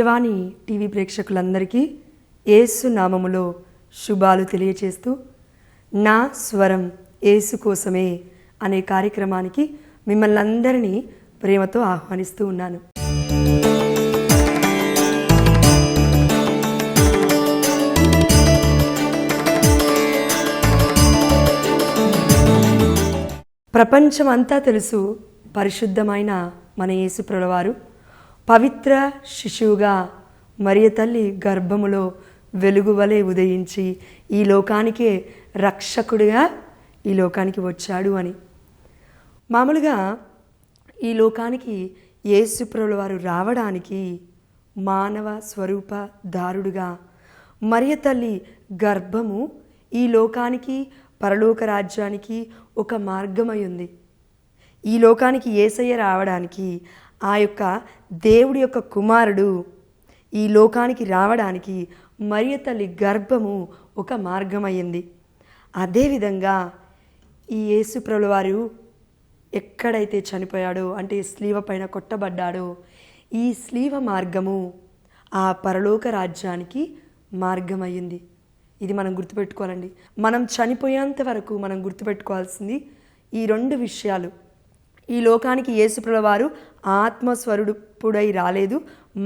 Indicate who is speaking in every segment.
Speaker 1: ప్రజావాణి TV ప్రేక్షకులందరికీ యేసు నామములో శుభాలు తెలియచేస్తూ నా స్వరం యేసు కోసమే అనే కార్యక్రమానికి మిమ్మల్ని అందరినీ ప్రేమతో ఆహ్వానిస్తూ ఉన్నాను. ప్రపంచమంతా తెలుసు, పరిశుద్ధమైన మన యేసు ప్రభువారు పవిత్ర శిశువుగా మరియ తల్లి గర్భములో వెలుగువలే ఉదయించి ఈ లోకానికే రక్షకుడిగా ఈ లోకానికి వచ్చాడు అని. మామూలుగా ఈ లోకానికి యేసు ప్రభువారు రావడానికి మానవ స్వరూప ధారుడుగా మరియ తల్లి గర్భము ఈ లోకానికి పరలోక రాజ్యానికి ఒక మార్గమై ఉంది. ఈ లోకానికి యేసయ్య రావడానికి ఆ యొక్క దేవుడి యొక్క కుమారుడు ఈ లోకానికి రావడానికి మరియ తల్లి గర్భము ఒక మార్గమయ్యింది. అదేవిధంగా ఈ యేసు ప్రభువారు ఎక్కడైతే చనిపోయాడో, అంటే స్లీవ పైన కొట్టబడ్డాడో, ఈ స్లీవ మార్గము ఆ పరలోక రాజ్యానికి మార్గమయ్యింది. ఇది మనం గుర్తుపెట్టుకోవాలండి. మనం చనిపోయేంత వరకు మనం గుర్తుపెట్టుకోవాల్సింది ఈ రెండు విషయాలు. ఈ లోకానికి యేసు ప్రభువారు ఆత్మస్వరూపుడై రాలేదు,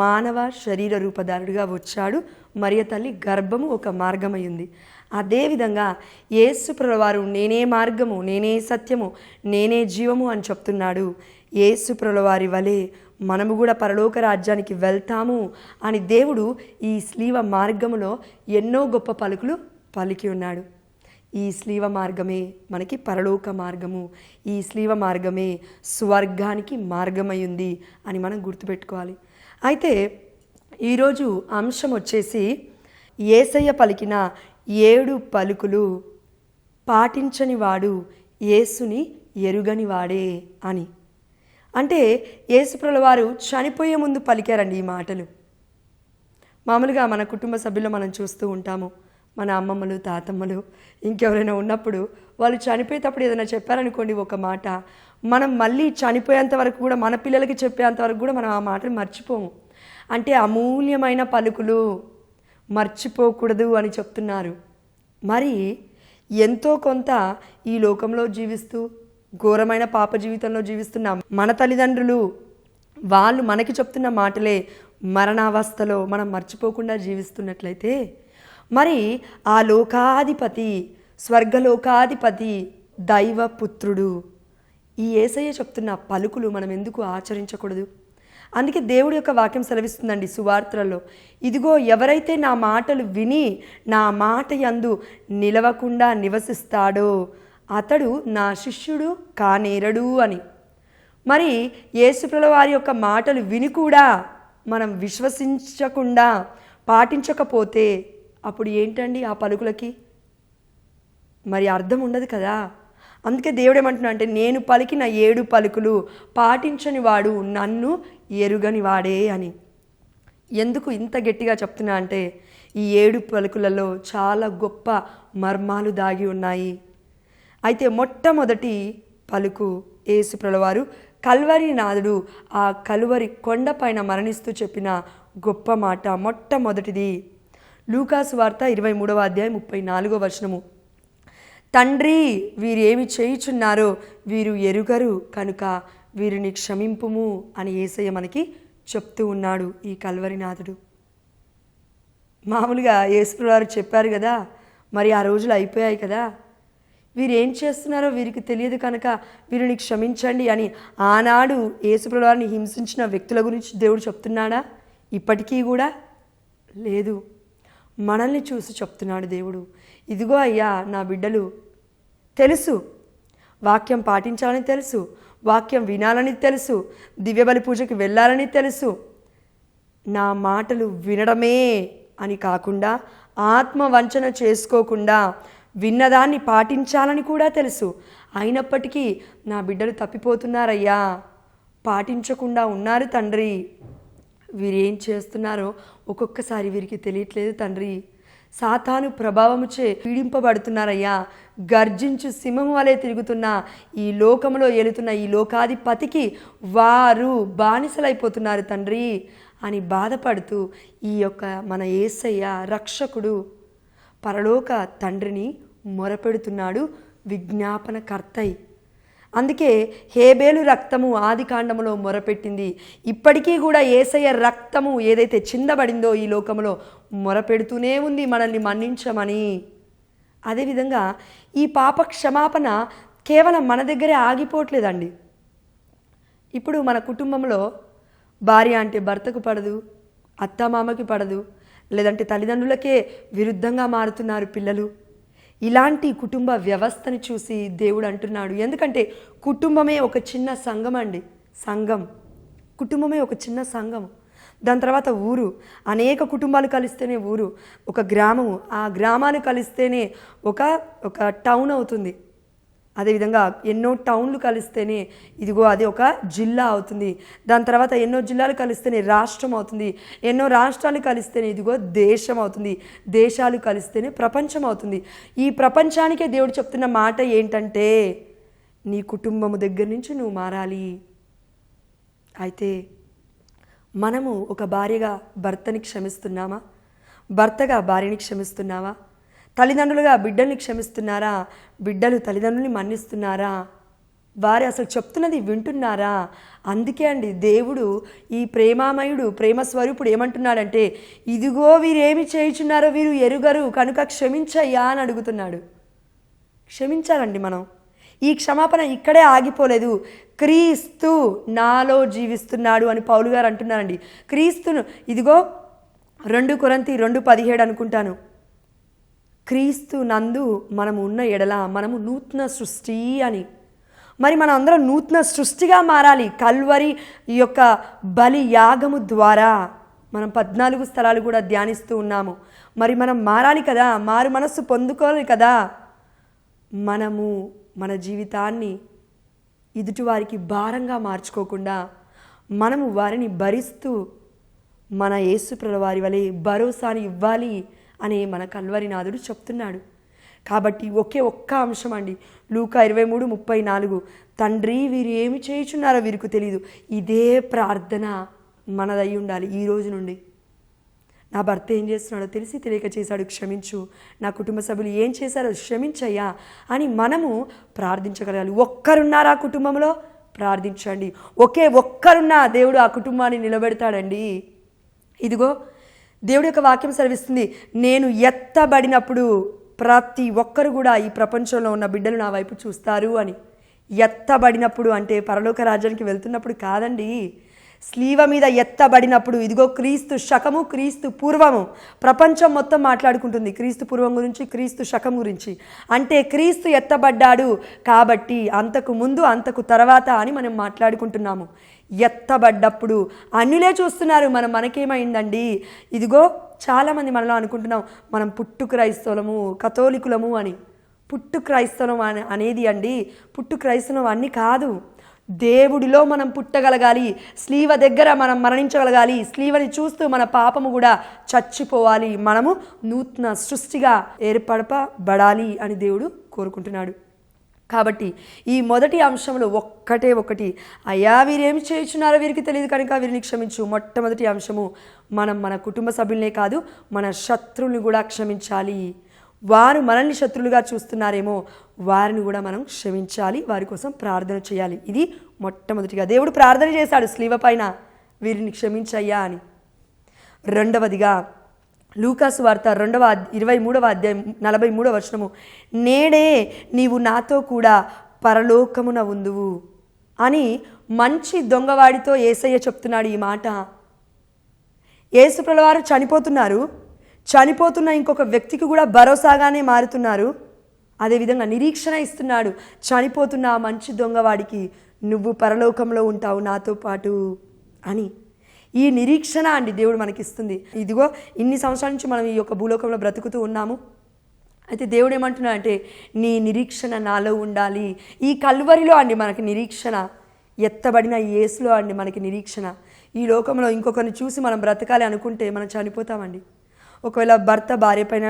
Speaker 1: మానవ శరీర రూపధారుడిగా వచ్చాడు. మరియ తల్లి గర్భము ఒక మార్గమైంది. అదేవిధంగా యేసు ప్రభువారు నేనే మార్గము, నేనే సత్యము, నేనే జీవము అని చెప్తున్నాడు. యేసు ప్రభువారి వలె మనము కూడా పరలోక రాజ్యానికి వెళ్తాము అని దేవుడు ఈ స్లీవ మార్గములో ఎన్నో గొప్ప పలుకులు పలికి ఉన్నాడు. ఈ స్లీవ మార్గమే మనకి పరలోక మార్గము, ఈ స్లీవ మార్గమే స్వర్గానికి మార్గమయ్యింది అని మనం గుర్తుపెట్టుకోవాలి. అయితే ఈరోజు అంశం వచ్చేసి యేసయ్య పలికిన 7 పలుకులు పాటించని వాడు యేసుని ఎరుగని వాడే అని. అంటే యేసు ప్రభువారు చనిపోయే ముందు పలికారండి ఈ మాటలు. మామూలుగా మన కుటుంబ సభ్యులు మనం చూస్తూ ఉంటాము, మన అమ్మమ్మలు, తాతమ్మలు, ఇంకెవరైనా ఉన్నప్పుడు వాళ్ళు చనిపోయేటప్పుడు ఏదైనా చెప్పారనుకోండి ఒక మాట, మనం మళ్ళీ చనిపోయేంత వరకు కూడా మన పిల్లలకి చెప్పేంత వరకు కూడా మనం ఆ మాటలు మర్చిపోము. అంటే అమూల్యమైన పలుకులు మర్చిపోకూడదు అని చెప్తున్నారు. మరి ఎంతో కొంత ఈ లోకంలో జీవిస్తూ ఘోరమైన పాప జీవితంలో జీవిస్తున్నాం మన తల్లిదండ్రులు, వాళ్ళు మనకి చెప్తున్న మాటలే మరణావస్థలో మనం మర్చిపోకుండా జీవిస్తున్నట్లయితే, మరి ఆ లోకాధిపతి, స్వర్గలోకాధిపతి, దైవపుత్రుడు ఈ యేసయ్య చెప్తున్న పలుకులు మనం ఎందుకు ఆచరించకూడదు? అందుకే దేవుడి యొక్క వాక్యం సెలవిస్తుందండి సువార్తలలో, ఇదిగో ఎవరైతే నా మాటలు విని నా మాట యందు నిలవకుండా నివసిస్తాడో అతడు నా శిష్యుడు కానేరడు అని. మరి యేసు ప్రభువారి యొక్క మాటలు విని కూడా మనం విశ్వసించకుండా పాటించకపోతే అప్పుడు ఏంటండి ఆ పలుకులకి? మరి అర్థం ఉండదు కదా. అందుకే దేవుడు ఏమంటున్నా అంటే, నేను పలికిన 7 పలుకులు పాటించని వాడు నన్ను ఎరుగని వాడే అని. ఎందుకు ఇంత గట్టిగా చెప్తున్నా అంటే, ఈ 7 పలుకులలో చాలా గొప్ప మర్మాలు దాగి ఉన్నాయి. అయితే మొట్టమొదటి పలుకు యేసు ప్రభువారు కల్వరి నాథుడు ఆ కలువరి కొండపైన మరణిస్తూ చెప్పిన గొప్ప మాట. మొట్టమొదటిది లూకాసు వార్త 23వ అధ్యాయం 34వ వచనము, తండ్రి వీరేమి చేయుచున్నారో వీరు ఎరుగరు కనుక వీరిని క్షమింపుము అని యేసయ్య మనకి చెప్తూ ఉన్నాడు. ఈ కల్వరినాథుడు మామూలుగా యేసు ప్రభువారు చెప్పారు కదా, మరి ఆ రోజులు అయిపోయాయి కదా, వీరు ఏం చేస్తున్నారో వీరికి తెలియదు కనుక వీరిని క్షమించండి అని ఆనాడు యేసు ప్రభువారిని హింసించిన వ్యక్తుల గురించి దేవుడు చెప్తున్నాడా? ఇప్పటికీ కూడా లేదు. మనల్ని చూసి చెప్తున్నాడు దేవుడు, ఇదిగో అయ్యా నా బిడ్డలు తెలుసు, వాక్యం పాటించాలని తెలుసు, వాక్యం వినాలని తెలుసు, దివ్యబలి పూజకి వెళ్ళాలని తెలుసు, నా మాటలు వినడమే అని కాకుండా ఆత్మవంచన చేసుకోకుండా విన్నదాన్ని పాటించాలని కూడా తెలుసు. అయినప్పటికీ నా బిడ్డలు తప్పిపోతున్నారయ్యా, పాటించకుండా ఉన్నారు తండ్రి, వీరేం చేస్తున్నారో ఒక్కొక్కసారి వీరికి తెలియట్లేదు తండ్రి, సాతాను ప్రభావముచే పీడింపబడుతున్నారయ్యా, గర్జించు సింహం వలె తిరుగుతున్న ఈ లోకంలో ఏలుతున్న ఈ లోకాధిపతికి వారు బానిసలైపోతున్నారు తండ్రి అని బాధపడుతూ ఈ యొక్క మన యేసయ్య రక్షకుడు పరలోక తండ్రిని మొరపెడుతున్నాడు విజ్ఞాపనకర్తై. అందుకే హేబేలు రక్తము ఆది కాండములో మొరపెట్టింది. ఇప్పటికీ కూడా యేసయ్య రక్తము ఏదైతే చిందబడిందో ఈ లోకంలో మొరపెడుతూనే ఉంది మనల్ని మన్నించమని. అదేవిధంగా ఈ పాప క్షమాపణ కేవలం మన దగ్గరే ఆగిపోవట్లేదండి. ఇప్పుడు మన కుటుంబంలో భార్య అంటే భర్తకు పడదు, అత్తమామకి పడదు, లేదంటే తల్లిదండ్రులకే విరుద్ధంగా మారుతున్నారు పిల్లలు. ఇలాంటి కుటుంబ వ్యవస్థని చూసి దేవుడు అంటున్నాడు, ఎందుకంటే కుటుంబమే ఒక చిన్న సంఘం అండి. కుటుంబమే ఒక చిన్న సంఘం. దాని తర్వాత ఊరు, అనేక కుటుంబాలు కలిస్తేనే ఊరు, ఒక గ్రామము, ఆ గ్రామాలు కలిస్తేనే ఒక టౌన్ అవుతుంది. అదేవిధంగా ఎన్నో టౌన్లు కలిస్తేనే ఇదిగో అది ఒక జిల్లా అవుతుంది. దాని తర్వాత ఎన్నో జిల్లాలు కలిస్తేనే రాష్ట్రం అవుతుంది. ఎన్నో రాష్ట్రాలు కలిస్తేనే ఇదిగో దేశం అవుతుంది. దేశాలు కలిస్తేనే ప్రపంచం అవుతుంది. ఈ ప్రపంచానికే దేవుడు చెప్తున్న మాట ఏంటంటే, నీ కుటుంబము దగ్గర నుంచి నువ్వు మారాలి. అయితే మనము ఒక భార్యగా భర్తని క్షమిస్తున్నామా? భర్తగా భార్యని క్షమిస్తున్నావా? తల్లిదండ్రులుగా బిడ్డల్ని క్షమిస్తున్నారా? బిడ్డలు తల్లిదండ్రుల్ని మన్నిస్తున్నారా? వారు అసలు చెప్తున్నది వింటున్నారా? అందుకే అండి దేవుడు ఈ ప్రేమామయుడు ప్రేమ స్వరూపుడు ఏమంటున్నాడంటే, ఇదిగో వీరేమి చేయుచున్నారో వీరు ఎరుగరు కనుక క్షమించయ్యా అని అడుగుతున్నాడు. క్షమించాలండి మనం. ఈ క్షమాపణ ఇక్కడే ఆగిపోలేదు. క్రీస్తు నాలో జీవిస్తున్నాడు అని పౌలు గారు అంటున్నారండి. క్రీస్తును ఇదిగో 2 కొరింథీ 2:17 అనుకుంటాను. క్రీస్తు నందు మనము ఉన్న ఎడల మనము నూతన సృష్టి అని. మరి మనం అందరం నూతన సృష్టిగా మారాలి. కల్వరి ఈ యొక్క బలి యాగము ద్వారా మనం 14 స్థలాలు కూడా ధ్యానిస్తూ ఉన్నాము. మరి మనం మారాలి కదా, మారు మనస్సు పొందుకోవాలి కదా. మనము మన జీవితాన్ని ఎదుటివారికి భారంగా మార్చుకోకుండా మనము వారిని భరిస్తూ మన యేసుప్రభుల వారి వలె భరోసాని ఇవ్వాలి అని మన కల్వరినాథుడు చెప్తున్నాడు. కాబట్టి ఒక్క అంశం అండి, లూకా 23:34, తండ్రి వీరు ఏమి చేయుచున్నారో వీరికి తెలియదు. ఇదే ప్రార్థన మనదై ఉండాలి ఈ రోజు నుండి. నా భర్త ఏం చేస్తున్నాడో తెలిసి తెలియక చేశాడు, క్షమించు. నా కుటుంబ సభ్యులు ఏం చేశారో క్షమించయ్యా అని మనము ప్రార్థించగలగాలి. ఒక్కరున్నారా కుటుంబంలో? ప్రార్థించండి. ఒక్కరున్నా దేవుడు ఆ కుటుంబాన్ని నిలబెడతాడండి. ఇదిగో దేవుడి యొక్క వాక్యం సెలవిస్తుంది, నేను ఎత్తబడినప్పుడు ప్రతి ఒక్కరు కూడా ఈ ప్రపంచంలో ఉన్న బిడ్డలు నా వైపు చూస్తారు అని. ఎత్తబడినప్పుడు అంటే పరలోక రాజ్యానికి వెళ్తున్నప్పుడు కాదండి, స్లీవ మీద ఎత్తబడినప్పుడు. ఇదిగో క్రీస్తు శకము క్రీస్తు పూర్వము. ప్రపంచం మొత్తం మాట్లాడుకుంటుంది క్రీస్తు పూర్వం గురించి, క్రీస్తు శకం గురించి. అంటే క్రీస్తు ఎత్తబడ్డాడు కాబట్టి అంతకు ముందు అంతకు తర్వాత అని మనం మాట్లాడుకుంటున్నాము. ఎత్తబడ్డప్పుడు అన్యులే చూస్తున్నారు, మనకేమైందండి? ఇదిగో చాలామంది మనలో అనుకుంటున్నాం మనం పుట్టు క్రైస్తవులము, కథోలికులము అని. పుట్టు క్రైస్తవం అనేది అండి, పుట్టు క్రైస్తవం అన్నీ కాదు. దేవుడిలో మనం పుట్టగలగాలి. స్లీవ దగ్గర మనం మరణించగలగాలి. స్లీవని చూస్తూ మన పాపము కూడా చచ్చిపోవాలి. మనము నూతన సృష్టిగా ఏర్పడబడాలి అని దేవుడు కోరుకుంటున్నాడు. కాబట్టి ఈ మొదటి అంశంలో ఒకటి, అయ్యా వీరేమి చేయుచున్నారో వీరికి తెలియదు కనుక వీరిని క్షమించు. మొట్టమొదటి అంశము, మనం మన కుటుంబ సభ్యులనే కాదు మన శత్రువుల్ని కూడా క్షమించాలి. వారు మనల్ని శత్రులుగా చూస్తున్నారేమో వారిని కూడా మనం క్షమించాలి, వారి కోసం ప్రార్థన చేయాలి. ఇది మొట్టమొదటిగా దేవుడు ప్రార్థన చేశాడు స్లీవ పైన, వీరిని క్షమించయ్యా అని. రెండవదిగా లూకాసు వార్త 23వ అధ్యాయం 43వ వచనము, నేడే నీవు నాతో కూడా పరలోకమున ఉందువు అని మంచి దొంగవాడితో యేసయ్య చెప్తున్నాడు ఈ మాట. యేసుప్రభుల వారు చనిపోతున్న ఇంకొక వ్యక్తికి కూడా భరోసాగానే మారుతున్నారు. అదేవిధంగా నిరీక్షణ ఇస్తున్నాడు. చనిపోతున్న ఆ మంచి దొంగవాడికి నువ్వు పరలోకంలో ఉంటావు నాతో పాటు అని. ఈ నిరీక్షణ అండి దేవుడు మనకిస్తుంది. ఇదిగో ఇన్ని సంవత్సరాల నుంచి మనం ఈ యొక్క భూలోకంలో బ్రతుకుతూ ఉన్నాము. అయితే దేవుడు ఏమంటున్నా అంటే, నీ నిరీక్షణ నాలో ఉండాలి. ఈ కల్వరిలో అండి మనకి నిరీక్షణ, ఎత్తబడిన యేసులో అండి మనకి నిరీక్షణ. ఈ లోకంలో ఇంకొకరిని చూసి మనం బ్రతకాలి అనుకుంటే మనం చనిపోతామండి. ఒకవేళ భర్త భార్య పైన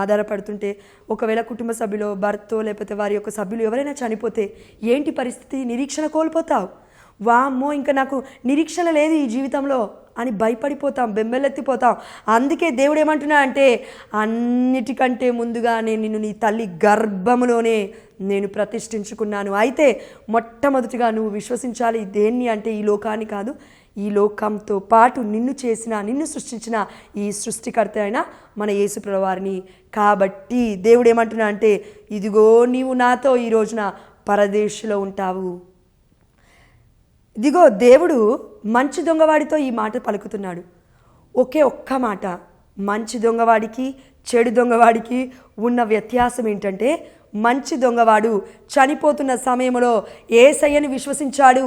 Speaker 1: ఆధారపడుతుంటే, ఒకవేళ కుటుంబ సభ్యులు భర్తో లేకపోతే వారి యొక్క సభ్యులు ఎవరైనా చనిపోతే ఏంటి పరిస్థితి? నిరీక్షణ కోల్పోతావు. వామ్మో ఇంకా నాకు నిరీక్షణ లేదు ఈ జీవితంలో అని భయపడిపోతాం, బెంబెలెత్తిపోతాం. అందుకే దేవుడు ఏమంటున్నా అంటే, అన్నిటికంటే ముందుగా నేను నిన్ను నీ తల్లి గర్భములోనే నేను ప్రతిష్ఠించుకున్నాను. అయితే మొట్టమొదటిగా నువ్వు విశ్వసించాలి దేన్ని అంటే ఈ లోకాన్ని కాదు, ఈ లోకంతో పాటు నిన్ను సృష్టించిన ఈ సృష్టికర్త అయిన మన యేసుప్రభువు వారిని. కాబట్టి దేవుడు ఏమంటున్నా అంటే, ఇదిగో నీవు నాతో ఈ రోజున పరదేశంలో ఉంటావు. ఇదిగో దేవుడు మంచి దొంగవాడితో ఈ మాట పలుకుతున్నాడు. ఒక్క మాట, మంచి దొంగవాడికి చెడు దొంగవాడికి ఉన్న వ్యత్యాసం ఏంటంటే, మంచి దొంగవాడు చనిపోతున్న సమయంలో యేసయ్యని విశ్వసించాడు.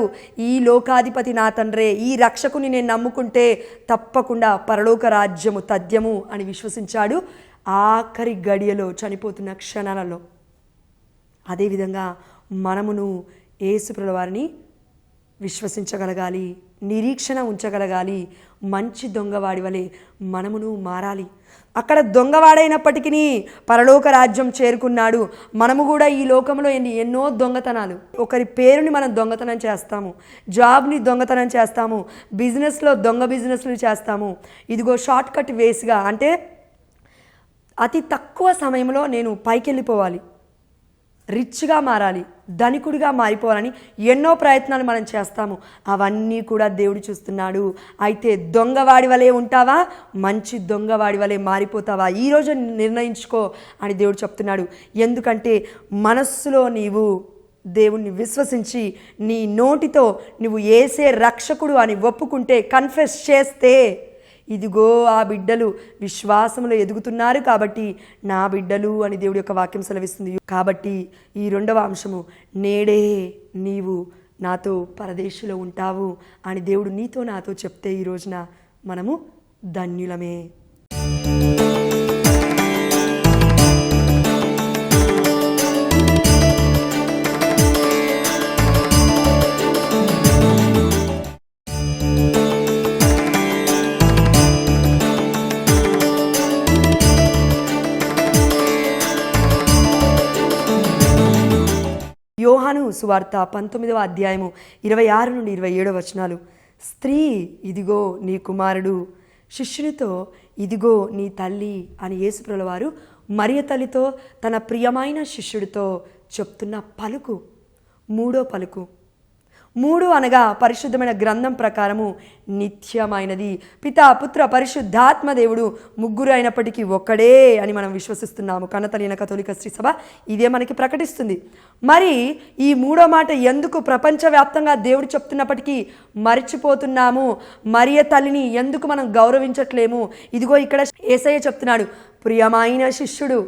Speaker 1: ఈ లోకాధిపతి నా తండ్రే, ఈ రక్షకుని నేను నమ్ముకుంటే తప్పకుండా పరలోక రాజ్యము తథ్యము అని విశ్వసించాడు ఆఖరి గడియలో, చనిపోతున్న క్షణాలలో. అదేవిధంగా మనమును యేసుప్రభువు వారిని విశ్వసించగలగాలి, నిరీక్షణ ఉంచగలగాలి. మంచి దొంగవాడి వలె మనమును మారాలి. అక్కడ దొంగవాడైనప్పటికీ పరలోక రాజ్యం చేరుకున్నాడు. మనము కూడా ఈ లోకంలో ఎన్నో దొంగతనాలు, ఒకరి పేరుని మనం దొంగతనం చేస్తాము, జాబ్ని దొంగతనం చేస్తాము, బిజినెస్లో బిజినెస్లు చేస్తాము. ఇదిగో షార్ట్ కట్ వేస్గా, అంటే అతి తక్కువ సమయంలో నేను పైకి వెళ్ళిపోవాలి, రిచ్గా మారాలి, ధనికుడిగా మారిపోవాలని ఎన్నో ప్రయత్నాలు మనం చేస్తాము. అవన్నీ కూడా దేవుడు చూస్తున్నాడు. అయితే దొంగవాడి వలె ఉంటావా, మంచి దొంగవాడి వలె మారిపోతావా, ఈరోజు నిర్ణయించుకో అని దేవుడు చెప్తున్నాడు. ఎందుకంటే మనస్సులో నీవు దేవుణ్ణి విశ్వసించి నీ నోటితో నువ్వు యేసే రక్షకుడు అని ఒప్పుకుంటే, కన్ఫెస్ చేస్తే, ఇదిగో ఆ బిడ్డలు విశ్వాసంలో ఎదుగుతున్నారు కాబట్టి నా బిడ్డలు అని దేవుడి యొక్క వాక్యం సెలవిస్తుంది. కాబట్టి ఈ రెండవ అంశము, నేడే నీవు నాతో పరదేశంలో ఉంటావు అని దేవుడు నీతో నాతో చెప్తే ఈ రోజున మనము ధన్యులమే. యోహాను సువార్త 19వ అధ్యాయము 26 నుండి 27 వచనాలు. స్త్రీ, ఇదిగో నీ కుమారుడు, శిష్యునితో ఇదిగో నీ తల్లి అని యేసుప్రభువు వారు మరియ తల్లితో తన ప్రియమైన శిష్యుడితో చెప్తున్న పలుకు, మూడో పలుకు. 3 అనగా పరిశుద్ధమైన గ్రంథం ప్రకారము నిత్యమైనది. పితా, పుత్ర, పరిశుద్ధాత్మ దేవుడు ముగ్గురు అయినప్పటికీ ఒక్కడే అని మనం విశ్వసిస్తున్నాము. కన్నతల్లిన కథోలిక శ్రీ సభ ఇదే మనకి ప్రకటిస్తుంది. మరి ఈ 3వ మాట ఎందుకు ప్రపంచవ్యాప్తంగా దేవుడు చెప్తున్నప్పటికీ మర్చిపోతున్నాము? మరియ తల్లిని ఎందుకు మనం గౌరవించట్లేము? ఇదిగో ఇక్కడ యేసయ్య చెప్తున్నాడు, ప్రియమైన శిష్యుడు,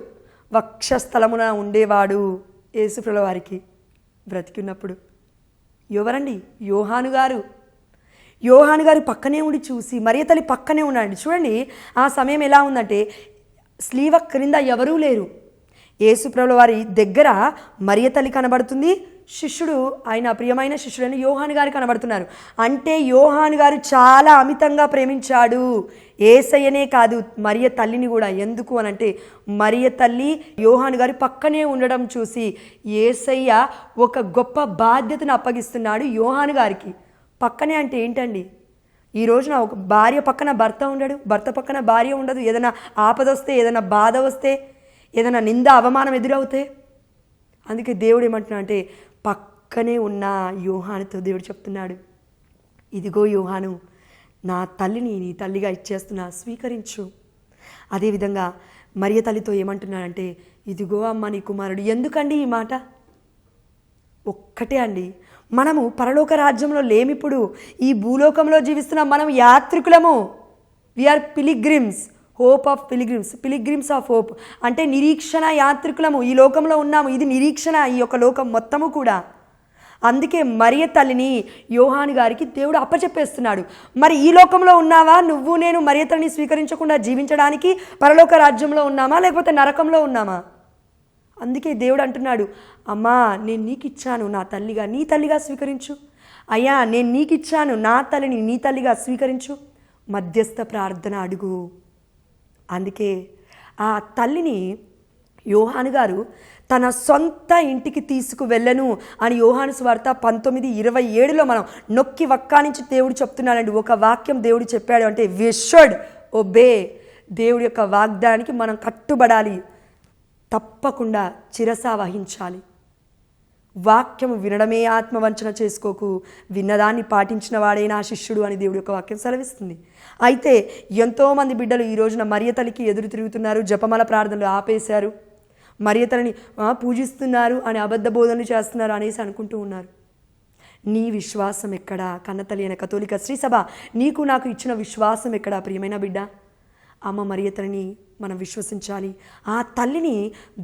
Speaker 1: వక్షస్థలమున ఉండేవాడు యేసుప్రభువు వారికి బ్రతికున్నప్పుడు. ఎవరండి? యోహాను గారు పక్కనే ఉండి చూసి, మరియ తల్లి పక్కనే ఉన్నాడు. చూడండి ఆ సమయం ఎలా ఉందంటే, స్లీవ క్రింద ఎవరూ లేరు. యేసుప్రభువు వారి దగ్గర మరియ తల్లి కనబడుతుంది, శిష్యుడు, ఆయన ప్రియమైన శిష్యుడైన యోహాను గారు కనబడుతున్నారు. అంటే యోహాను గారు చాలా అమితంగా ప్రేమించాడు యేసయ్యనే కాదు, మరియ తల్లిని కూడా. ఎందుకు అనంటే, మరియ తల్లి యోహాను గారు పక్కనే ఉండడం చూసి యేసయ్య ఒక గొప్ప బాధ్యతను అప్పగిస్తున్నాడు యోహాను గారికి. పక్కనే అంటే ఏంటండి? ఈ రోజున ఒక భార్య పక్కన భర్త ఉండడు, భర్త పక్కన భార్య ఉండదు. ఏదైనా ఆపద వస్తే, ఏదైనా బాధ వస్తే, ఏదైనా నింద అవమానం ఎదురవుతే, అందుకే దేవుడు ఏమంటున్నా అంటే, పక్కనే ఉన్న యోహానుతో దేవుడు చెప్తున్నాడు, ఇదిగో యోహాను, నా తల్లిని నీ తల్లిగా ఇచ్చేస్తున్నా, స్వీకరించు. అదేవిధంగా మరియ తల్లితో ఏమంటున్నాడంటే, ఇదిగో అమ్మ నీ కుమారుడు. ఎందుకండి ఈ మాట? ఒక్కటే అండి, మనము పరలోక రాజ్యంలో లేమిప్పుడు, ఈ భూలోకంలో జీవిస్తున్నాం. మనం యాత్రికులము. We are pilgrims, hope of pilgrims of hope, అంటే నిరీక్షణ యాత్రికులము. ఈ లోకంలో ఉన్నాము, ఇది నిరీక్షణ, ఈ యొక్క లోకం మొత్తము కూడా. అందుకే మరియ తల్లిని యోహాను గారికి దేవుడు అప్పచెప్పేస్తున్నాడు. మరి ఈ లోకంలో ఉన్నావా నువ్వు నేను మరియ తల్లిని స్వీకరించకుండా జీవించడానికి? పరలోక రాజ్యంలో ఉన్నామా లేకపోతే నరకంలో ఉన్నామా? అందుకే దేవుడు అంటున్నాడు, అమ్మా నేను నీకు ఇచ్చాను నా తల్లిగా, నీ తల్లిగా స్వీకరించు. అయ్యా నేను నీకు ఇచ్చాను నా తల్లిని నీ తల్లిగా స్వీకరించు. మధ్యస్థ ప్రార్థన అడుగు. అందుకే ఆ తల్లిని యోహాను గారు తన సొంత ఇంటికి తీసుకువెళ్ళను అని యోహాను సువార్త 19:27లో మనం నొక్కి వక్కానించి దేవుడు చెప్తున్నాడండి. ఒక వాక్యం దేవుడు చెప్పాడు అంటే వి షుడ్ ఒబే. దేవుడి యొక్క వాగ్దానానికి మనం కట్టుబడాలి, తప్పకుండా శిరస వహించాలి. వాక్యము వినడమే ఆత్మవంచన చేసుకోకు, విన్నదాన్ని పాటించిన వాడే నా శిష్యుడు అని దేవుడి యొక్క వాక్యం సెలవిస్తుంది. అయితే ఎంతోమంది బిడ్డలు ఈ రోజున మరియ తల్లికి ఎదురు తిరుగుతున్నారు, జపమాల ప్రార్థనలు ఆపేశారు, మరియ తల్లిని పూజిస్తున్నారు అని అబద్ధ బోధనలు చేస్తున్నారు అనేసి అనుకుంటూ ఉన్నారు. నీ విశ్వాసం ఎక్కడా? కన్నతల్లి అయిన కథోలిక శ్రీసభ నీకు నాకు ఇచ్చిన విశ్వాసం ఎక్కడా? ప్రియమైన బిడ్డ, అమ్మ మరియ తల్లిని మనం విశ్వసించాలి. ఆ తల్లిని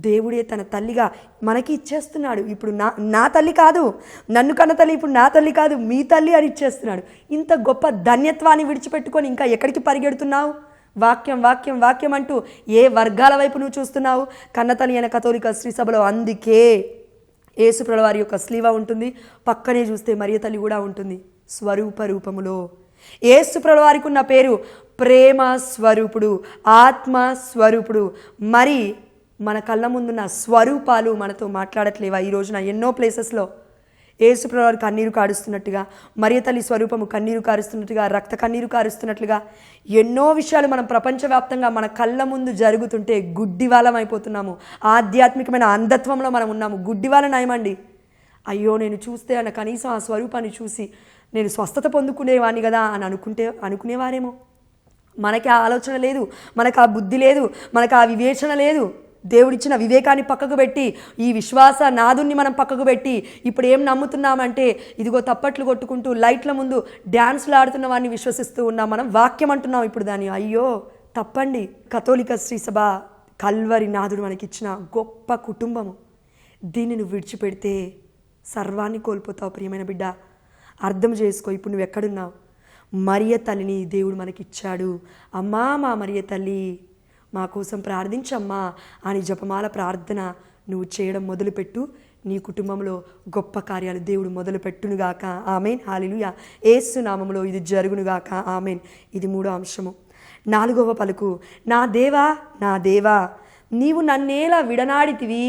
Speaker 1: దేవుడే తన తల్లిగా మనకి ఇచ్చేస్తున్నాడు. ఇప్పుడు నా తల్లి కాదు, నన్ను కన్న తల్లి ఇప్పుడు నా తల్లి కాదు, మీ తల్లి అని ఇచ్చేస్తున్నాడు. ఇంత గొప్ప ధన్యత్వాన్ని విడిచిపెట్టుకొని ఇంకా ఎక్కడికి పరిగెడుతున్నావు? వాక్యం వాక్యం వాక్యం అంటూ ఏ వర్గాల వైపు నువ్వు చూస్తున్నావు? కన్నతల్లి అయిన కథోలిక శ్రీసభలో అందుకే యేసుప్రభుల వారి యొక్క స్లీవ ఉంటుంది, పక్కనే చూస్తే మరియ తల్లి కూడా ఉంటుంది. స్వరూప రూపములో యేసుప్రభుల వారికి ఉన్న పేరు ప్రేమ స్వరూపుడు, ఆత్మ స్వరూపుడు. మరి మన కళ్ళ ముందున్న స్వరూపాలు మనతో మాట్లాడట్లేవా? ఈ రోజున ఎన్నో ప్లేసెస్లో యేసుప్రభుల వారు కన్నీరు కారుస్తున్నట్టుగా, మరియ తల్లి స్వరూపము కన్నీరు కారుస్తున్నట్టుగా, రక్త కన్నీరు కారుస్తున్నట్లుగా ఎన్నో విషయాలు మనం ప్రపంచవ్యాప్తంగా మన కళ్ళ ముందు జరుగుతుంటే గుడ్డివాళ్ళం అయిపోతున్నాము. ఆధ్యాత్మికమైన అంధత్వంలో మనం ఉన్నాము. గుడ్డివాళ్ళ నయమండి. అయ్యో నేను చూస్తే అన్న కనీసం ఆ స్వరూపాన్ని చూసి నేను స్వస్థత పొందుకునేవాడిని కదా అని అనుకునేవారేమో. మనకి ఆ ఆలోచన లేదు, మనకు ఆ బుద్ధి లేదు, మనకు ఆ వివేచన లేదు. దేవుడిచ్చిన వివేకాన్ని పక్కకు పెట్టి, ఈ విశ్వాస నాదుని మనం పక్కకు పెట్టి ఇప్పుడు ఏం నమ్ముతున్నామంటే ఇదిగో తప్పట్లు కొట్టుకుంటూ లైట్ల ముందు డ్యాన్స్లు ఆడుతున్న వాడిని విశ్వసిస్తూ ఉన్నాం. మనం వాక్యం అంటున్నాం ఇప్పుడు దాన్ని. అయ్యో తప్పండి. కథోలిక శ్రీసభ కల్వరి నాదుడు మనకిచ్చిన గొప్ప కుటుంబము. దీన్ని నువ్వు విడిచిపెడితే సర్వాన్ని కోల్పోతావు. ప్రియమైన బిడ్డ, అర్థం చేసుకో. ఇప్పుడు నువ్వు ఎక్కడున్నావు? మరియ తల్లిని దేవుడు మనకిచ్చాడు. అమ్మా మా మరియ తల్లి మా కోసం ప్రార్థించమ్మా అని జపమాల ప్రార్థన నువ్వు చేయడం మొదలుపెట్టు. నీ కుటుంబంలో గొప్ప కార్యాలు దేవుడు మొదలుపెట్టునుగాక. ఆమెన్. హల్లెలూయా. యేసు నామములో ఇది జరుగునుగాక. ఆమెన్. ఇది 3వ అంశము. 4వ పలుకు, నా దేవా నా దేవా నీవు నన్నేలా విడనాడితివి.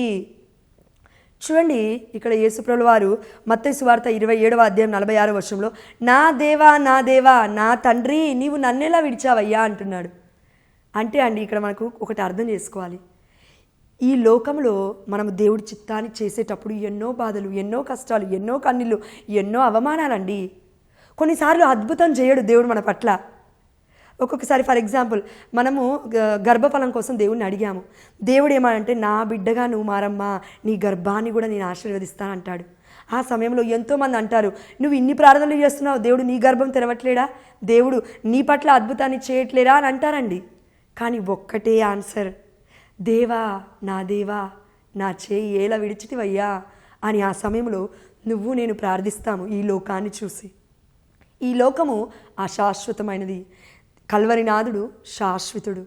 Speaker 1: చూడండి, ఇక్కడ యేసుప్రభుల వారు మత్తయి సువార్త 27వ అధ్యాయం 46వ వచనంలో నా దేవా నా తండ్రి నీవు నన్నెలా విడిచావయ్యా అంటున్నాడు. అంటే అండి ఇక్కడ మనకు ఒకటి అర్థం చేసుకోవాలి. ఈ లోకంలో మనము దేవుడి చిత్తాన్ని చేసేటప్పుడు ఎన్నో బాధలు, ఎన్నో కష్టాలు, ఎన్నో కన్నీళ్ళు, ఎన్నో అవమానాలండి. కొన్నిసార్లు అద్భుతం చేయడు దేవుడు మన పట్ల. ఒక్కొక్కసారి ఫర్ ఎగ్జాంపుల్ మనము గర్భఫలం కోసం దేవుడిని అడిగాము. దేవుడు ఏమంటే నా బిడ్డగా నువ్వు మారమ్మా, నీ గర్భాన్ని కూడా నేను ఆశీర్వదిస్తాను అంటాడు. ఆ సమయంలో ఎంతోమంది అంటారు, నువ్వు ఇన్ని ప్రార్థనలు చేస్తున్నావు, దేవుడు నీ గర్భం తెరవట్లేడా, దేవుడు నీ పట్ల అద్భుతాన్ని చేయట్లేరా అని అంటారండి. కానీ ఒక్కటే ఆన్సర్, దేవా నా చేయి ఏలా విడిచిటివయ్యా అని ఆ సమయంలో నువ్వు నేను ప్రార్థిస్తాము. ఈ లోకాన్ని చూసి, ఈ లోకము అశాశ్వతమైనది, కల్వరినాథుడు శాశ్వతుడు.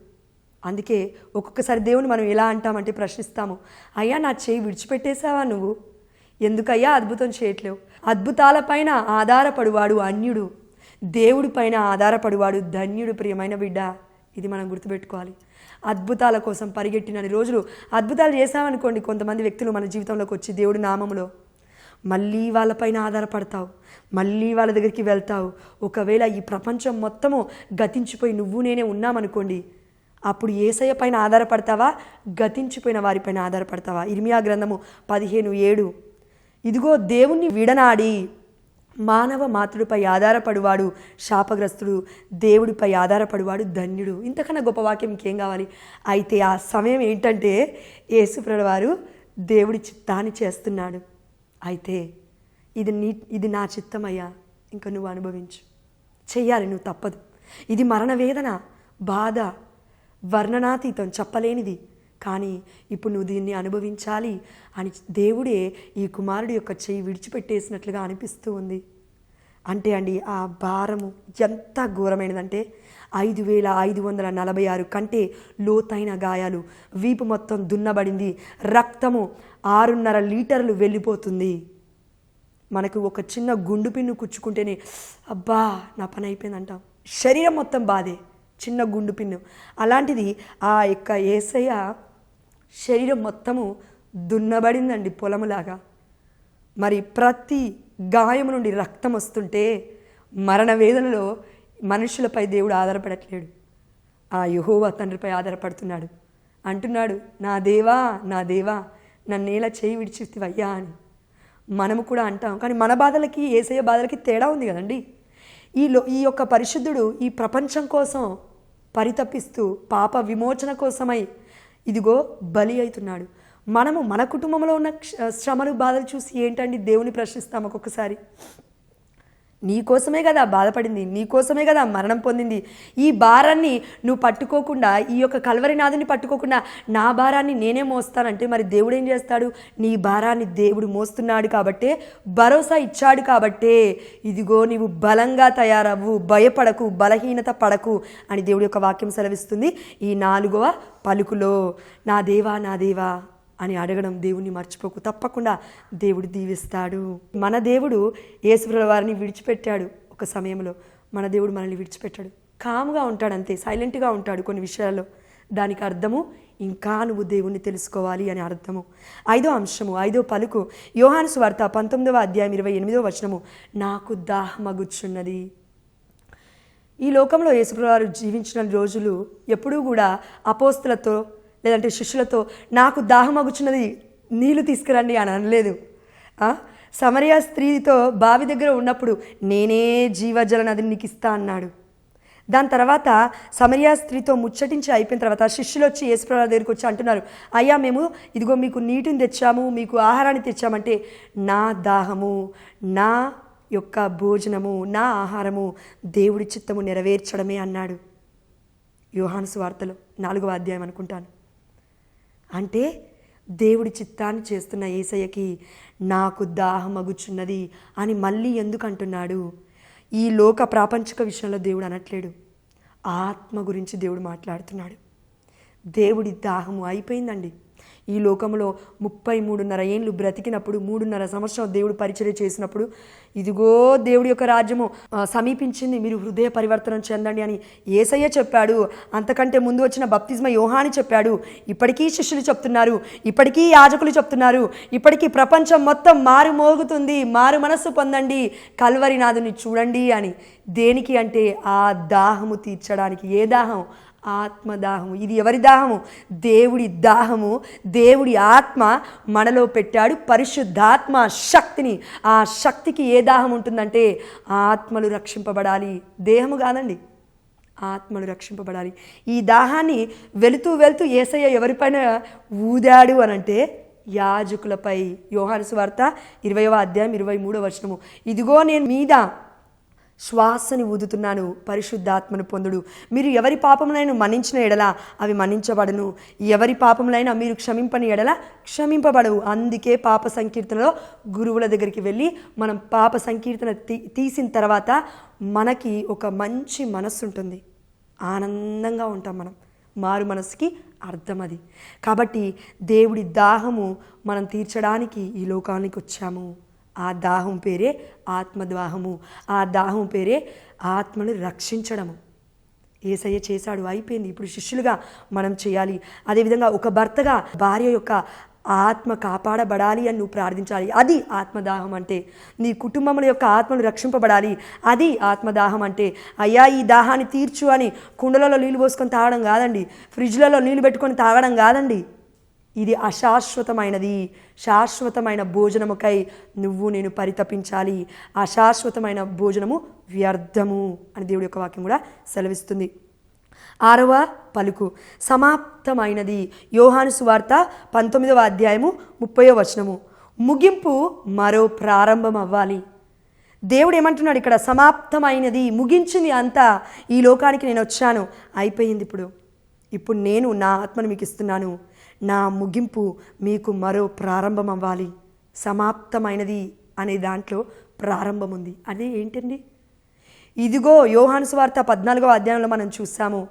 Speaker 1: అందుకే ఒక్కొక్కసారి దేవుని మనం ఎలా అంటామంటే ప్రశ్నిస్తాము, అయ్యా నా చేయి విడిచిపెట్టేశావా నువ్వు, ఎందుకయ్యా అద్భుతం చేయట్లేవు? అద్భుతాలపైన ఆధారపడువాడు అన్యుడు, దేవుడి పైన ఆధారపడువాడు ధన్యుడు. ప్రియమైన బిడ్డ, ఇది మనం గుర్తుపెట్టుకోవాలి. అద్భుతాల కోసం పరిగెట్టినన్ని రోజులు అద్భుతాలు చేశామనుకోండి, కొంతమంది వ్యక్తులు మన జీవితంలోకి వచ్చి దేవుడి నామములో మళ్ళీ వాళ్ళపైన ఆధారపడతావు, మళ్ళీ వాళ్ళ దగ్గరికి వెళ్తావు. ఒకవేళ ఈ ప్రపంచం మొత్తము గతించిపోయి నువ్వు నేనే ఉన్నామనుకోండి, అప్పుడు యేసయ్య పైన ఆధారపడతావా, గతించిపోయిన వారిపైన ఆధారపడతావా? ఇర్మియా గ్రంథము 15:7, ఇదిగో దేవుణ్ణి విడనాడి మానవ మాతృడిపై ఆధారపడువాడు శాపగ్రస్తుడు, దేవుడిపై ఆధారపడువాడు ధన్యుడు. ఇంతకన్నా గొప్ప వాక్యం ఇంకేం కావాలి? అయితే ఆ సమయం ఏంటంటే యేసుప్రభుల వారు దేవుడి చిత్తాన్ని చేస్తున్నాడు. అయితే ఇది నా చిత్తమయ్యా, ఇంకా నువ్వు అనుభవించు, చెయ్యాలి, నువ్వు తప్పదు. ఇది మరణ వేదన, బాధ, వర్ణనాతీతం, చెప్పలేనిది. కానీ ఇప్పుడు నువ్వు దీన్ని అనుభవించాలి అని దేవుడే ఈ కుమారుడి యొక్క చెయ్యి విడిచిపెట్టేసినట్లుగా అనిపిస్తూ ఉంది. అంటే అండి ఆ భారము ఎంత ఘోరమైనదంటే 5546 కంటే లోతైన గాయాలు, వీపు మొత్తం దున్నబడింది, రక్తము 6.5 లీటర్లు వెళ్ళిపోతుంది. మనకు ఒక చిన్న గుండు పిన్ను కుచ్చుకుంటేనే అబ్బా నా పని అయిపోయిందంటాం, శరీరం మొత్తం బాధే, చిన్న గుండు పిన్ను. అలాంటిది ఆ యొక్క యేసయ్య శరీరం మొత్తము దున్నబడిందండి పొలములాగా. మరి ప్రతి గాయము నుండి రక్తం వస్తుంటే మరణ వేదనలో మనుషులపై దేవుడు ఆధారపడట్లేడు, ఆ యెహోవా తండ్రిపై ఆధారపడుతున్నాడు. అంటున్నాడు, నా దేవా నా దేవా నన్నేలా చేయి విడిచితివయ్యా అని. మనము కూడా అంటాం, కానీ మన బాధలకి యేసయ్య బాధలకి తేడా ఉంది కదండి. ఈ యొక్క పరిశుద్ధుడు ఈ ప్రపంచం కోసం పరితపిస్తూ పాప విమోచన కోసమై ఇదిగో బలి అవుతున్నాడు. మనము మన కుటుంబంలో ఉన్న శ్రమలు బాధలు చూసి ఏంటండి దేవుని ప్రశ్నిస్తాం ఒక్కొక్కసారి. నీ కోసమే కదా బాధపడింది, నీ కోసమే కదా మరణం పొందింది. ఈ భారాన్ని నువ్వు పట్టుకోకుండా, ఈ యొక్క కల్వరినాథుని పట్టుకోకుండా నా భారాన్ని నేనే మోస్తానంటే మరి దేవుడు ఏం చేస్తాడు? నీ భారాన్ని దేవుడు మోస్తున్నాడు కాబట్టే, భరోసా ఇచ్చాడు కాబట్టే ఇదిగో నీవు బలంగా తయారవ్వు, భయపడకు, బలహీనత పడకు అని దేవుడి యొక్క వాక్యం సెలవిస్తుంది. ఈ 4వ పలుకులో నా దేవా నా దేవా అని అడగడం దేవుణ్ణి మర్చిపోకు, తప్పకుండా దేవుడు దీవిస్తాడు. మన దేవుడు యేసుప్రభుల వారిని విడిచిపెట్టాడు. ఒక సమయంలో మన దేవుడు మనల్ని విడిచిపెట్టాడు. కామ్గా ఉంటాడు, అంతే, సైలెంట్గా ఉంటాడు కొన్ని విషయాల్లో. దానికి అర్థము ఇంకా నువ్వు దేవుణ్ణి తెలుసుకోవాలి అని అర్థము. 5వ అంశము, 5వ పలుకు, యోహాను సువార్త 19వ అధ్యాయం 28వ వచనము, నాకు దాహమగుచున్నది. ఈ లోకంలో యేసుప్రభుల వారు జీవించిన రోజులు ఎప్పుడూ కూడా అపోస్తలతో లేదంటే శిష్యులతో నాకు దాహమగుచున్నది నీళ్లు తీసుకురండి అని అనలేదు. సమరయ స్త్రీతో బావి దగ్గర ఉన్నప్పుడు నేనే జీవజల నదిని నీకు ఇస్తా అన్నాడు. దాని తర్వాత సమరయ స్త్రీతో ముచ్చటించి అయిపోయిన తర్వాత శిష్యులు వచ్చి యేసుప్రభుల దగ్గరికి వచ్చి అంటున్నారు, అయ్యా మేము ఇదిగో మీకు నీటిని తెచ్చాము, మీకు ఆహారాన్ని తెచ్చామంటే నా దాహము, నా యొక్క భోజనము, నా ఆహారము దేవుడి చిత్తము నెరవేర్చడమే అన్నాడు. యోహాను సువార్తలో 4వ అధ్యాయం అనుకుంటాను. అంటే దేవుడి చిత్తాన్ని చేస్తున్న యేసయ్యకి నాకు దాహమగుచున్నది అని మళ్ళీ ఎందుకు అంటున్నాడు? ఈ లోక ప్రాపంచిక విషయంలో దేవుడు అనట్లేడు, ఆత్మ గురించి దేవుడు మాట్లాడుతున్నాడు. దేవుడి దాహము అయిపోయిందండి. ఈ లోకంలో 33.5 ఏళ్ళు బ్రతికినప్పుడు, 3.5 సంవత్సరం దేవుడు పరిచర్య చేసినప్పుడు ఇదిగో దేవుడి యొక్క రాజ్యము సమీపించింది, మీరు హృదయ పరివర్తనం చెందండి అని యేసయ్య చెప్పాడు. అంతకంటే ముందు వచ్చిన బప్తిస్మ యోహాను చెప్పాడు. ఇప్పటికీ శిష్యులు చెప్తున్నారు, ఇప్పటికీ యాజకులు చెప్తున్నారు, ఇప్పటికీ ప్రపంచం మొత్తం మారు మోగుతుంది, మారు మనస్సు పొందండి, కల్వరినాథుని చూడండి అని. దేనికి అంటే ఆ దాహము తీర్చడానికి. ఏ దాహం? ఆత్మదాహము. ఇది ఎవరి దాహము? దేవుడి దాహము. దేవుడి ఆత్మ మనలో పెట్టాడు, పరిశుద్ధాత్మ శక్తిని. ఆ శక్తికి ఏ దాహం ఉంటుందంటే ఆత్మలు రక్షింపబడాలి, దేహము కాదండి, ఆత్మలు రక్షింపబడాలి. ఈ దాహాన్ని వెళుతూ వెళుతూ యేసయ్య ఎవరిపైన ఊదాడు అనంటే యాజకులపై. యోహాను సువార్త 20వ అధ్యాయం 23వ వచనము, ఇదిగో నేను మీద శ్వాసని ఊదుతున్నాను, పరిశుద్ధాత్మను పొందుడు. మీరు ఎవరి పాపములైనా మన్నించిన ఎడల అవి మన్నించబడును, ఎవరి పాపములైనా మీరు క్షమింపని ఎడల క్షమింపబడవు. అందుకే పాప సంకీర్తనలో గురువుల దగ్గరికి వెళ్ళి మనం పాప సంకీర్తన తీసిన తర్వాత మనకి ఒక మంచి మనస్సు ఉంటుంది, ఆనందంగా ఉంటాం మనం. మారు మనసుకి అర్థం అది. కాబట్టి దేవుడి దాహము మనం తీర్చడానికి ఈ లోకానికి వచ్చాము. ఆ దాహం పేరే ఆత్మదాహము. ఆ దాహం పేరే ఆత్మను రక్షించడము. యేసయ్య చేశాడు, అయిపోయింది. ఇప్పుడు శిష్యులుగా మనం చేయాలి. అదేవిధంగా ఒక భర్తగా భార్య యొక్క ఆత్మ కాపాడబడాలి అని నువ్వు ప్రార్థించాలి. అది ఆత్మదాహం అంటే. నీ కుటుంబముల యొక్క ఆత్మలు రక్షింపబడాలి, అది ఆత్మదాహం అంటే. అయ్యా ఈ దాహాన్ని తీర్చు అని కుండలలో నీళ్ళు పోసుకొని తాగడం కాదండి, ఫ్రిడ్జ్లలో నీళ్ళు పెట్టుకొని తాగడం కాదండి. ఇది అశాశ్వతమైనది. శాశ్వతమైన భోజనముకై నువ్వు నేను పరితపించాలి. అశాశ్వతమైన భోజనము వ్యర్థము అని దేవుడి యొక్క వాక్యం కూడా సెలవిస్తుంది. 6వ పలుకు, సమాప్తమైనది. యోహాను సువార్త 19వ అధ్యాయము 30వ వచనము, ముగింపు మరో ప్రారంభం అవ్వాలి. దేవుడు ఏమంటున్నాడు ఇక్కడ? సమాప్తమైనది, ముగించింది అంతా. ఈ లోకానికి నేను వచ్చాను, అయిపోయింది. ఇప్పుడు నేను నా ఆత్మను మీకు ఇస్తున్నాను, నా ముగింపు మీకు మరో ప్రారంభం అవ్వాలి. సమాప్తమైనది అనే దాంట్లో ప్రారంభం ఉంది. అదే ఏంటండి? ఇదిగో యోహాను సువార్త 14వ అధ్యాయంలో మనం చూసాము,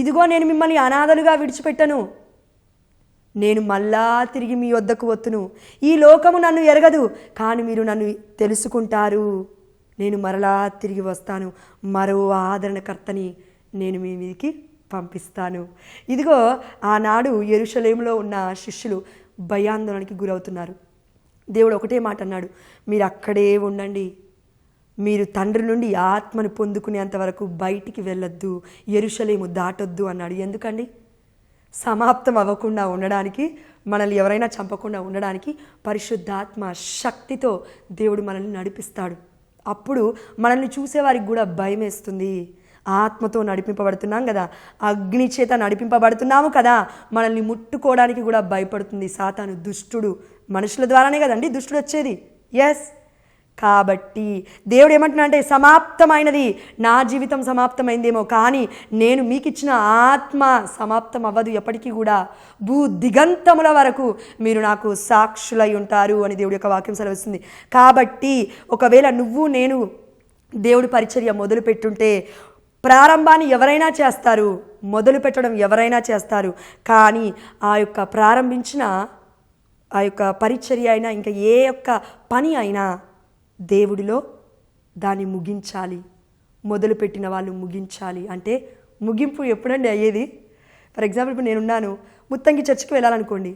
Speaker 1: ఇదిగో నేను మిమ్మల్ని అనాథలుగా విడిచిపెట్టను, నేను మళ్ళా తిరిగి మీ వద్దకు వత్తును. ఈ లోకము నన్ను ఎరగదు, కానీ మీరు నన్ను తెలుసుకుంటారు. నేను మరలా తిరిగి వస్తాను, మరో ఆదరణకర్తని నేను మీ మీదకి పంపిస్తాను. ఇదిగో ఆనాడు యెరూషలేములో ఉన్న శిష్యులు భయాందోళనకి గురవుతున్నారు. దేవుడు ఒకటే మాట అన్నాడు, మీరు అక్కడే ఉండండి, మీరు తండ్రి నుండి ఆత్మను పొందుకునేంత వరకు బయటికి వెళ్ళొద్దు, యెరూషలేము దాటొద్దు అన్నాడు. ఎందుకండి? సమాప్తం అవ్వకుండా ఉండడానికి, మనల్ని ఎవరైనా చంపకుండా ఉండడానికి పరిశుద్ధాత్మ శక్తితో దేవుడు మనల్ని నడిపిస్తాడు. అప్పుడు మనల్ని చూసేవారికి కూడా భయం వేస్తుంది. ఆత్మతో నడిపింపబడుతున్నాం కదా, అగ్ని చేత నడిపింపబడుతున్నాము కదా, మనల్ని ముట్టుకోవడానికి కూడా భయపడుతుంది సాతాను. దుష్టుడు మనుషుల ద్వారానే కదండి దుష్టుడు వచ్చేది. ఎస్, కాబట్టి దేవుడు ఏమంటున్నా అంటే, సమాప్తమైనది, నా జీవితం సమాప్తమైందేమో కానీ నేను మీకు ఇచ్చిన ఆత్మ సమాప్తం అవ్వదు ఎప్పటికీ కూడా. భూ దిగంతముల వరకు మీరు నాకు సాక్షులై ఉంటారు అని దేవుడి యొక్క వాక్యం సెలవిస్తుంది. కాబట్టి ఒకవేళ నువ్వు నేను దేవుడి పరిచర్య మొదలు పెట్టుంటే, ప్రారంభాన్ని ఎవరైనా చేస్తారు, మొదలు పెట్టడం ఎవరైనా చేస్తారు, కానీ ఆ యొక్క ప్రారంభించిన ఆ యొక్క పరిచర్య అయినా ఇంకా ఏ యొక్క పని అయినా దేవుడిలో దాన్ని ముగించాలి. మొదలుపెట్టిన వాళ్ళు ముగించాలి. అంటే ముగింపు ఎప్పుడండి అయ్యేది? ఫర్ ఎగ్జాంపుల్ ఇప్పుడు నేనున్నాను, ముత్తంగి చర్చికి వెళ్ళాలనుకోండి,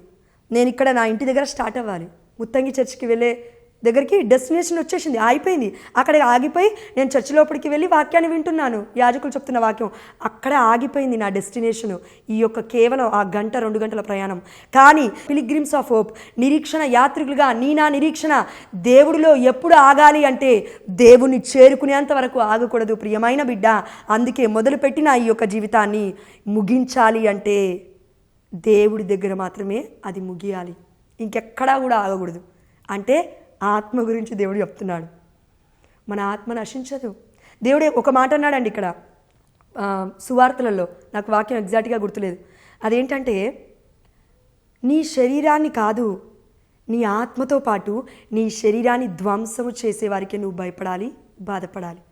Speaker 1: నేను ఇక్కడ నా ఇంటి దగ్గర స్టార్ట్ అవ్వాలి. ముత్తంగి చర్చికి వెళ్ళే దగ్గరికి డెస్టినేషన్ వచ్చేసింది, అయిపోయింది. అక్కడ ఆగిపోయి నేను చర్చి లోపలికి వెళ్ళి వాక్యాన్ని వింటున్నాను, యాజకులు చెప్తున్న వాక్యం, అక్కడ ఆగిపోయింది నా డెస్టినేషను. ఈ యొక్క కేవలం ఆ 1-2 గంటల ప్రయాణం. కానీ పిలిగ్రిమ్స్ ఆఫ్ హోప్, నిరీక్షణ యాత్రికులుగా నా నిరీక్షణ దేవుడిలో ఎప్పుడు ఆగాలి అంటే, దేవుని చేరుకునేంత వరకు ఆగకూడదు ప్రియమైన బిడ్డ. అందుకే మొదలుపెట్టిన ఈ యొక్క జీవితాన్ని ముగించాలి అంటే దేవుడి దగ్గర మాత్రమే అది ముగియాలి, ఇంకెక్కడా కూడా ఆగకూడదు. అంటే ఆత్మ గురించి దేవుడు చెప్తున్నాడు. మన ఆత్మ నశించదు. దేవుడే ఒక మాట అన్నాడండి ఇక్కడ సువార్తలలో, నాకు వాక్యం ఎగ్జాక్ట్గా గుర్తులేదు. అదేంటంటే, నీ శరీరాన్ని కాదు, నీ ఆత్మతో పాటు నీ శరీరాన్ని ధ్వంసము చేసేవారికి నువ్వు భయపడాలి, బాధపడాలి.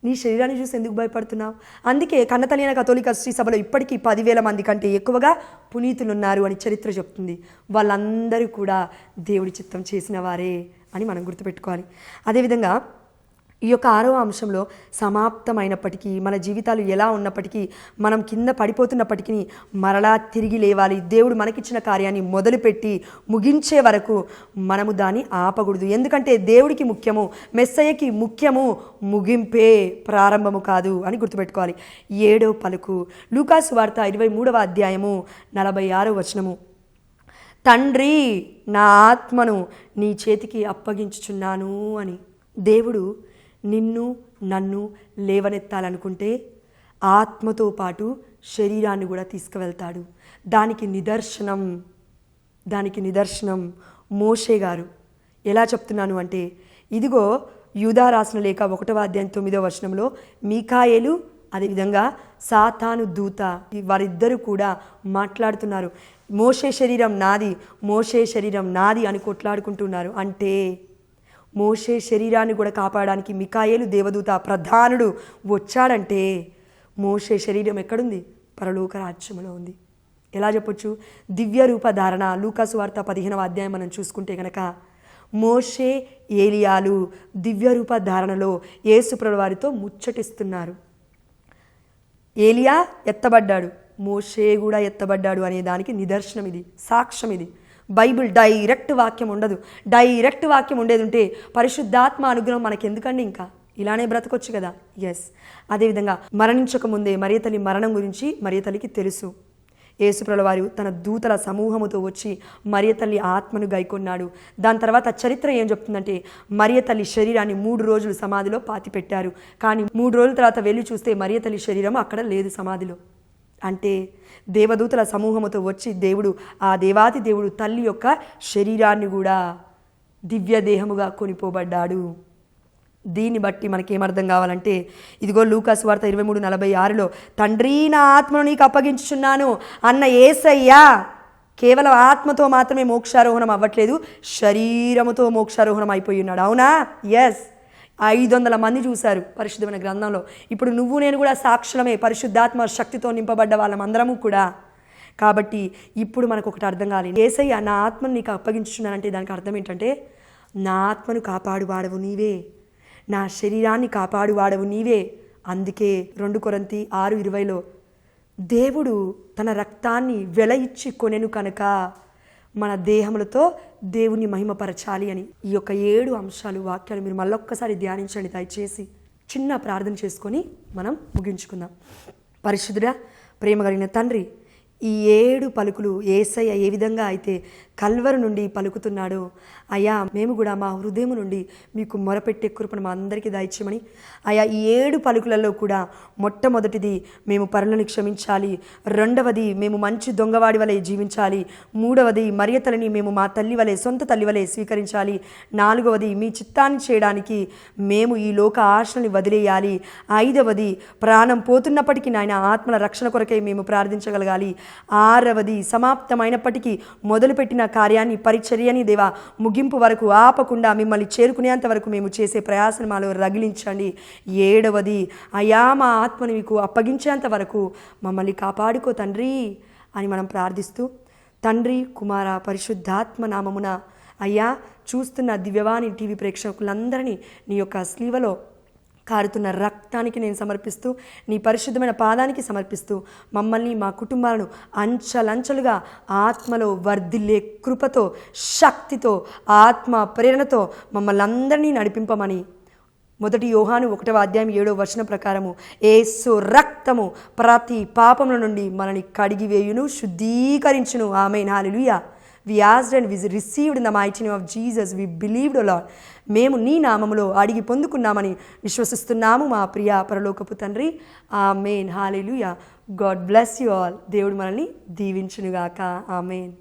Speaker 1: నీ శరీరాన్ని చూసి ఎందుకు భయపడుతున్నావు? అందుకే కన్నతల్లిన కథోలిక శ్రీ సభలో ఇప్పటికీ 10,000 మంది కంటే ఎక్కువగా పునీతులు ఉన్నారు అని చరిత్ర చెప్తుంది. వాళ్ళందరూ కూడా దేవుడి చిత్తం చేసిన వారే అని మనం గుర్తుపెట్టుకోవాలి. అదేవిధంగా ఈ యొక్క 6వ అంశంలో, సమాప్తమైనప్పటికీ, మన జీవితాలు ఎలా ఉన్నప్పటికీ, మనం కింద పడిపోతున్నప్పటికీ మరలా తిరిగి లేవాలి. దేవుడు మనకిచ్చిన కార్యాన్ని మొదలుపెట్టి ముగించే వరకు మనము దాన్ని ఆపకూడదు. ఎందుకంటే దేవుడికి ముఖ్యము, మెస్సయ్యకి ముఖ్యము ముగింపే, ప్రారంభము కాదు అని గుర్తుపెట్టుకోవాలి. 7వ పలుకు, లూకాసు వార్త 23వ అధ్యాయము 46వ వచనము, తండ్రి, నా ఆత్మను నీ చేతికి అప్పగించుచున్నాను అని. దేవుడు నిన్ను నన్ను లేవనెత్తాలనుకుంటే ఆత్మతో పాటు శరీరాన్ని కూడా తీసుకువెళ్తాడు. దానికి నిదర్శనం మోషే గారు. ఎలా చెప్తున్నాను అంటే, ఇదిగో యూదా రాసిన లేఖ 1వ అధ్యాయం 9వ వచనంలో మీకాయేలు, అదేవిధంగా సాతాను దూత, వారిద్దరూ కూడా మాట్లాడుతున్నారు. మోషే శరీరం నాది అని కొట్లాడుకుంటున్నారు. అంటే మోషే శరీరాన్ని కూడా కాపాడడానికి మికాయేలు దేవదూత ప్రధానుడు వచ్చాడంటే, మోషే శరీరం ఎక్కడుంది? పరలోక రాజ్యంలో ఉంది. ఎలా చెప్పొచ్చు? దివ్య రూప ధారణ. లూకాసు వార్త 15వ అధ్యాయం మనం చూసుకుంటే కనుక, మోషే ఏలియాలు దివ్య రూప ధారణలో యేసుప్రభువు వారితో ముచ్చటిస్తున్నారు. ఏలియా ఎత్తబడ్డాడు, మోషే కూడా ఎత్తబడ్డాడు అనే దానికి నిదర్శనం ఇది, సాక్ష్యం ఇది. బైబిల్ డైరెక్ట్ వాక్యం ఉండదు. డైరెక్ట్ వాక్యం ఉండేది ఉంటే పరిశుద్ధాత్మ అనుగ్రహం మనకెందుకండి? ఇంకా ఇలానే బ్రతకొచ్చు కదా. ఎస్. అదేవిధంగా మరణించక ముందే మరియ తల్లి మరణం గురించి మరియ తల్లికి తెలుసు. యేసుప్రభువు వారు తన దూతల సమూహముతో వచ్చి మరియ తల్లి ఆత్మను గైకొన్నాడు. దాని తర్వాత చరిత్ర ఏం చెప్తుందంటే, మరియ తల్లి శరీరాన్ని 3 రోజులు సమాధిలో పాతిపెట్టారు. కానీ 3 రోజుల తర్వాత వెళ్ళి చూస్తే మరియ తల్లి శరీరం అక్కడ లేదు సమాధిలో. అంటే దేవదూతల సమూహముతో వచ్చి దేవుడు, ఆ దేవాది దేవుడు తల్లి యొక్క శరీరాన్ని కూడా దివ్య దేహముగా కొనిపోబడ్డాడు. దీన్ని బట్టి మనకేమర్థం కావాలంటే, ఇదిగో లూకాసు వార్త 23:46లో, తండ్రి, నా ఆత్మను నీకు అప్పగించుచున్నాను అన్న యేసయ్య కేవలం ఆత్మతో మాత్రమే మోక్షారోహణం అవ్వట్లేదు, శరీరముతో మోక్షారోహణం అయిపోయి ఉన్నాడు. అవునా? ఎస్. 500 మంది చూశారు పరిశుద్ధమైన గ్రంథంలో. ఇప్పుడు నువ్వు నేను కూడా సాక్షులమే, పరిశుద్ధాత్మ శక్తితో నింపబడ్డ వాళ్ళమందరము కూడా. కాబట్టి ఇప్పుడు మనకు ఒకటి అర్థం కావాలి. యేసయ్య నా ఆత్మను నీకు అప్పగించుచున్నానంటే దానికి అర్థం ఏంటంటే, నా ఆత్మను కాపాడువాడవు నీవే, నా శరీరాన్ని కాపాడువాడవు నీవే. అందుకే 2 కొరింథీ 6:20లో దేవుడు తన రక్తాన్ని వెల ఇచ్చి కొనెను కనుక మన దేహములతో దేవుని మహిమపరచాలి అని. ఈ యొక్క 7 అంశాలు వాక్యాలు మీరు మళ్ళొక్కసారి ధ్యానించండి దయచేసి. చిన్న ప్రార్థన చేసుకొని మనం ముగించుకుందాం. పరిశుద్ధుడా, ప్రేమ కలిగిన తండ్రి, ఈ 7 పలుకులు యేసయ్య ఏ విధంగా అయితే కల్వరు నుండి పలుకుతున్నాడో అయ్యా, మేము కూడా మా హృదయం నుండి మీకు మొరపెట్టే కృపను మా అందరికీ దయచేయమని అయ్యా, ఈ 7 పలుకులలో కూడా మొట్టమొదటిది మేము పరులను క్షమించాలి, రెండవది మేము మంచి దొంగవాడి వలె జీవించాలి, మూడవది మరియతలని మేము మా తల్లి వలె సొంత తల్లి వలె స్వీకరించాలి, నాలుగవది మీ చిత్తాన్ని చేయడానికి మేము ఈ లోక ఆశలని వదిలేయాలి, ఐదవది ప్రాణం పోతున్నప్పటికీ నాయన ఆత్మల రక్షణ కొరకై మేము ప్రార్థించగలగాలి, ఆరవది సమాప్తమైనప్పటికీ మొదలుపెట్టిన కార్యాన్ని పరిచర్యని దేవా ముగింపు వరకు ఆపకుండా మిమ్మల్ని చేరుకునేంత వరకు మేము చేసే ప్రయాసం మాలో రగిలించండి, ఏడవది అయా మా ఆత్మని మీకు అప్పగించేంత వరకు మమ్మల్ని కాపాడుకో తండ్రి అని మనం ప్రార్థిస్తూ, తండ్రి కుమార పరిశుద్ధాత్మ నామమున అయ్యా చూస్తున్న దివ్యవాణి టీవీ ప్రేక్షకులందరినీ నీ యొక్క స్లీవలో కారుతున్న రక్తానికి నేను సమర్పిస్తూ, నీ పరిశుద్ధమైన పాదానికి సమర్పిస్తూ, మమ్మల్ని మా కుటుంబాలను అంచలంచలుగా ఆత్మలో వర్ధిల్లే కృపతో శక్తితో ఆత్మ ప్రేరణతో మమ్మల్ని అందరినీ నడిపింపమని 1 యోహాను 1వ అధ్యాయం 7వ వచనం ప్రకారము యేసు రక్తము ప్రతి పాపముల నుండి మనల్ని కడిగివేయును, శుద్ధీకరించును. ఆమేన్. హల్లెలూయా. We asked and we received in the mighty name of Jesus. We believed, O Lord. మేము నీ నామములో అడిగి పొందుకున్నామని విశ్వసిస్తున్నాము మా ప్రియ పరలోకపు తండ్రి. Amen. Hallelujah. God bless you all. దేవుడు మనల్ని దీవించునుగాక. ఆమేన్.